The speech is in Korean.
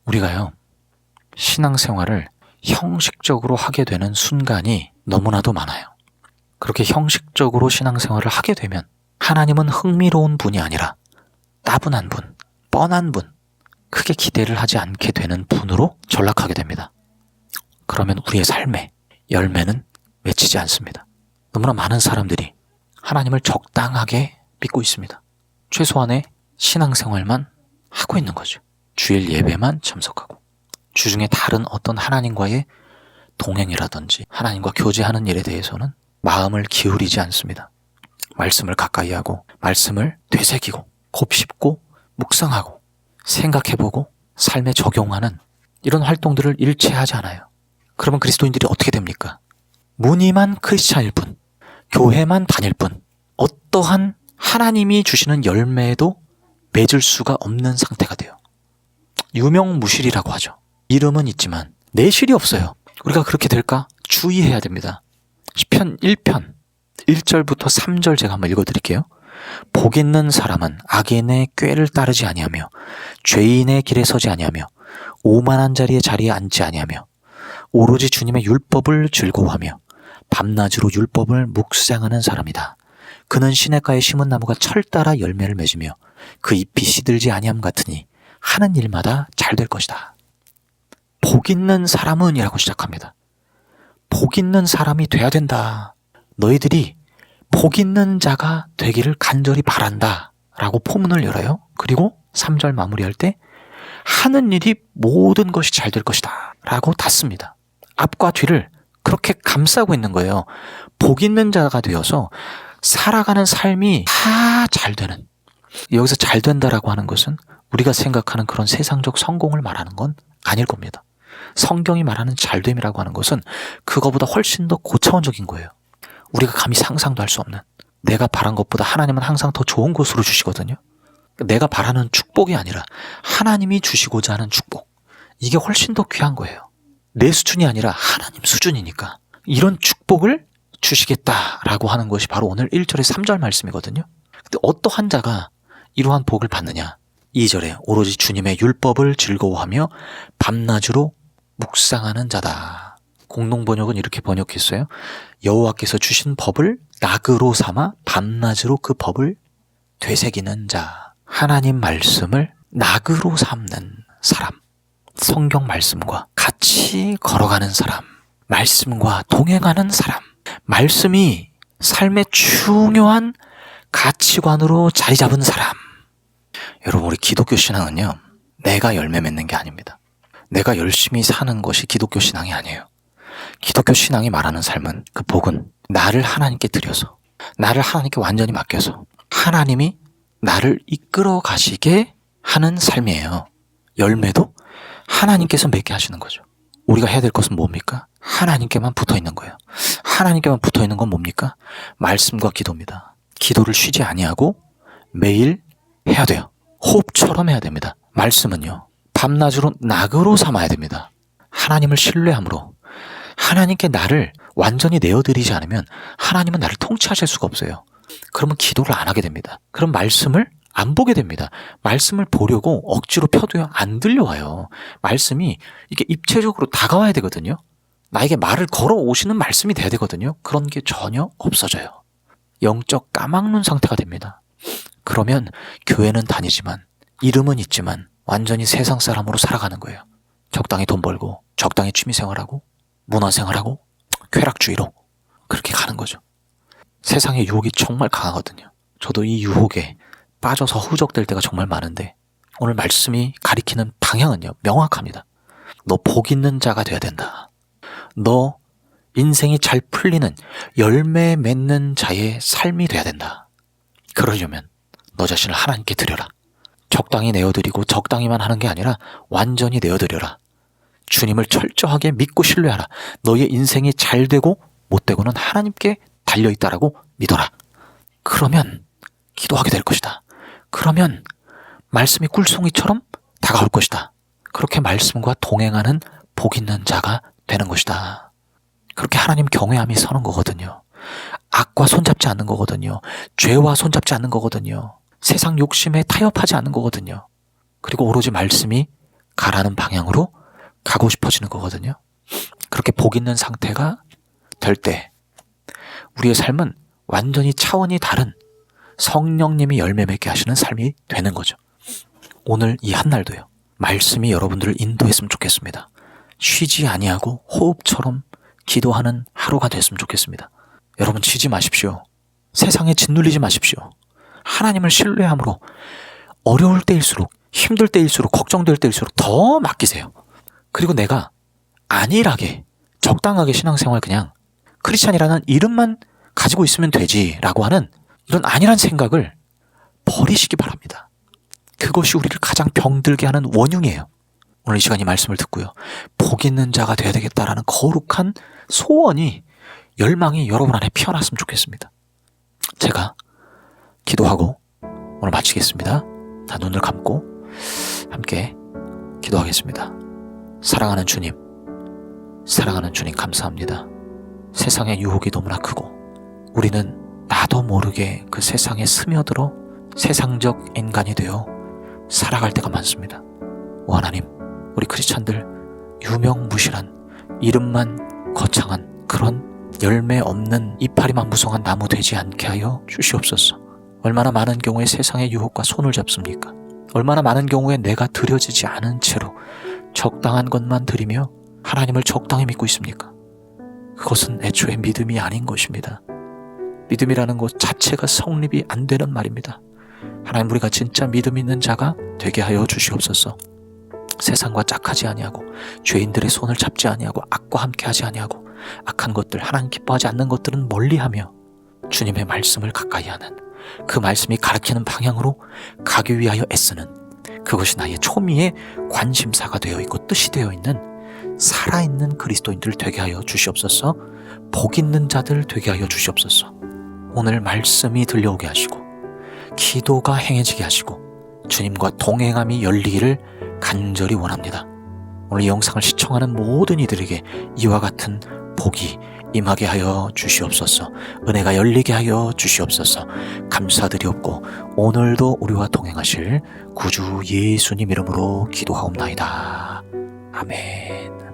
우리가요, 신앙생활을 형식적으로 하게 되는 순간이 너무나도 많아요. 그렇게 형식적으로 신앙생활을 하게 되면 하나님은 흥미로운 분이 아니라 따분한 분, 뻔한 분, 크게 기대를 하지 않게 되는 분으로 전락하게 됩니다. 그러면 우리의 삶의 열매는 맺히지 않습니다. 너무나 많은 사람들이 하나님을 적당하게 믿고 있습니다. 최소한의 신앙생활만 하고 있는 거죠. 주일 예배만 참석하고 주중에 다른 어떤 하나님과의 동행이라든지 하나님과 교제하는 일에 대해서는 마음을 기울이지 않습니다. 말씀을 가까이 하고 말씀을 되새기고 곱씹고 묵상하고 생각해보고 삶에 적용하는 이런 활동들을 일체 하지 않아요. 그러면 그리스도인들이 어떻게 됩니까? 무늬만 크리스찬일 뿐, 교회만 다닐 뿐, 어떠한 하나님이 주시는 열매도 맺을 수가 없는 상태가 돼요. 유명무실이라고 하죠. 이름은 있지만 내실이 없어요. 우리가 그렇게 될까? 주의해야 됩니다. 시편 1편 1절부터 3절 제가 한번 읽어드릴게요. 복 있는 사람은 악인의 꾀를 따르지 아니하며 죄인의 길에 서지 아니하며 오만한 자리에 앉지 아니하며 오로지 주님의 율법을 즐거워하며 밤낮으로 율법을 묵상하는 사람이다. 그는 시냇가에 심은 나무가 철 따라 열매를 맺으며 그 잎이 시들지 아니함 같으니 하는 일마다 잘 될 것이다. 복 있는 사람은 이라고 시작합니다. 복 있는 사람이 돼야 된다. 너희들이 복 있는 자가 되기를 간절히 바란다 라고 포문을 열어요. 그리고 3절 마무리할 때 하는 일이 모든 것이 잘 될 것이다 라고 닫습니다. 앞과 뒤를 그렇게 감싸고 있는 거예요. 복 있는 자가 되어서 살아가는 삶이 다 잘 되는, 여기서 잘 된다라고 하는 것은 우리가 생각하는 그런 세상적 성공을 말하는 건 아닐 겁니다. 성경이 말하는 잘됨이라고 하는 것은 그거보다 훨씬 더 고차원적인 거예요. 우리가 감히 상상도 할 수 없는, 내가 바란 것보다 하나님은 항상 더 좋은 것으로 주시거든요. 내가 바라는 축복이 아니라 하나님이 주시고자 하는 축복, 이게 훨씬 더 귀한 거예요. 내 수준이 아니라 하나님 수준이니까 이런 축복을 주시겠다라고 하는 것이 바로 오늘 1절의 3절 말씀이거든요. 근데 어떠한 자가 이러한 복을 받느냐? 2절에 오로지 주님의 율법을 즐거워하며 밤낮으로 묵상하는 자다. 공동번역은 이렇게 번역했어요. 여호와께서 주신 법을 낙으로 삼아 밤낮으로 그 법을 되새기는 자. 하나님 말씀을 낙으로 삼는 사람, 성경 말씀과 같이 걸어가는 사람, 말씀과 동행하는 사람, 말씀이 삶의 중요한 가치관으로 자리 잡은 사람. 여러분, 우리 기독교 신앙은요, 내가 열매 맺는 게 아닙니다. 내가 열심히 사는 것이 기독교 신앙이 아니에요. 기독교 신앙이 말하는 삶은, 그 복은 나를 하나님께 드려서, 나를 하나님께 완전히 맡겨서 하나님이 나를 이끌어 가시게 하는 삶이에요. 열매도 하나님께서 맺게 하시는 거죠. 우리가 해야 될 것은 뭡니까? 하나님께만 붙어 있는 거예요. 하나님께만 붙어 있는 건 뭡니까? 말씀과 기도입니다. 기도를 쉬지 아니하고 매일 해야 돼요. 호흡처럼 해야 됩니다. 말씀은요, 밤낮으로 낙으로 삼아야 됩니다. 하나님을 신뢰함으로 하나님께 나를 완전히 내어드리지 않으면 하나님은 나를 통치하실 수가 없어요. 그러면 기도를 안 하게 됩니다. 그럼 말씀을 안 보게 됩니다. 말씀을 보려고 억지로 펴도요, 안 들려와요. 말씀이 이게 입체적으로 다가와야 되거든요. 나에게 말을 걸어오시는 말씀이 돼야 되거든요. 그런 게 전혀 없어져요. 영적 까막눈 상태가 됩니다. 그러면 교회는 다니지만, 이름은 있지만 완전히 세상 사람으로 살아가는 거예요. 적당히 돈 벌고, 적당히 취미생활하고, 문화생활하고, 쾌락주의로 그렇게 가는 거죠. 세상의 유혹이 정말 강하거든요. 저도 이 유혹에 빠져서 후적될 때가 정말 많은데, 오늘 말씀이 가리키는 방향은요, 명확합니다. 너 복 있는 자가 돼야 된다. 너 인생이 잘 풀리는 열매 맺는 자의 삶이 돼야 된다. 그러려면 너 자신을 하나님께 드려라. 적당히 내어드리고 적당히만 하는 게 아니라 완전히 내어드려라. 주님을 철저하게 믿고 신뢰하라. 너의 인생이 잘 되고 못 되고는 하나님께 달려있다라고 믿어라. 그러면 기도하게 될 것이다. 그러면 말씀이 꿀송이처럼 다가올 것이다. 그렇게 말씀과 동행하는 복 있는 자가 되는 것이다. 그렇게 하나님 경외함이 서는 거거든요. 악과 손잡지 않는 거거든요. 죄와 손잡지 않는 거거든요. 세상 욕심에 타협하지 않는 거거든요. 그리고 오로지 말씀이 가라는 방향으로 가고 싶어지는 거거든요. 그렇게 복 있는 상태가 될 때 우리의 삶은 완전히 차원이 다른 성령님이 열매 맺게 하시는 삶이 되는 거죠. 오늘 이 한날도요, 말씀이 여러분들을 인도했으면 좋겠습니다. 쉬지 아니하고 호흡처럼 기도하는 하루가 됐으면 좋겠습니다. 여러분 쉬지 마십시오. 세상에 짓눌리지 마십시오. 하나님을 신뢰함으로 어려울 때일수록, 힘들 때일수록, 걱정될 때일수록 더 맡기세요. 그리고 내가 안일하게 적당하게 신앙생활, 그냥 크리스찬이라는 이름만 가지고 있으면 되지라고 하는 이런 안일한 생각을 버리시기 바랍니다. 그것이 우리를 가장 병들게 하는 원흉이에요. 오늘 이 시간 이 말씀을 듣고요, 복 있는 자가 되어야 되겠다라는 거룩한 소원이, 열망이 여러분 안에 피어났으면 좋겠습니다. 제가 기도하고 오늘 마치겠습니다. 다 눈을 감고 함께 기도하겠습니다. 사랑하는 주님, 사랑하는 주님 감사합니다. 세상의 유혹이 너무나 크고 우리는 나도 모르게 그 세상에 스며들어 세상적 인간이 되어 살아갈 때가 많습니다. 오 하나님, 우리 크리스찬들 유명무실한, 이름만 거창한 그런 열매 없는 이파리만 무성한 나무 되지 않게 하여 주시옵소서. 얼마나 많은 경우에 세상의 유혹과 손을 잡습니까? 얼마나 많은 경우에 내가 드려지지 않은 채로 적당한 것만 드리며 하나님을 적당히 믿고 있습니까? 그것은 애초에 믿음이 아닌 것입니다. 믿음이라는 것 자체가 성립이 안 되는 말입니다. 하나님, 우리가 진짜 믿음 있는 자가 되게 하여 주시옵소서. 세상과 짝하지 아니하고 죄인들의 손을 잡지 아니하고 악과 함께하지 아니하고 악한 것들, 하나님 기뻐하지 않는 것들은 멀리하며 주님의 말씀을 가까이 하는, 그 말씀이 가르치는 방향으로 가기 위하여 애쓰는, 그것이 나의 초미의 관심사가 되어 있고 뜻이 되어 있는 살아있는 그리스도인들 되게 하여 주시옵소서. 복 있는 자들 되게 하여 주시옵소서. 오늘 말씀이 들려오게 하시고 기도가 행해지게 하시고 주님과 동행함이 열리기를 간절히 원합니다. 오늘 이 영상을 시청하는 모든 이들에게 이와 같은 복이 임하게 하여 주시옵소서. 은혜가 열리게 하여 주시옵소서. 감사드리옵고 오늘도 우리와 동행하실 구주 예수님 이름으로 기도하옵나이다. 아멘.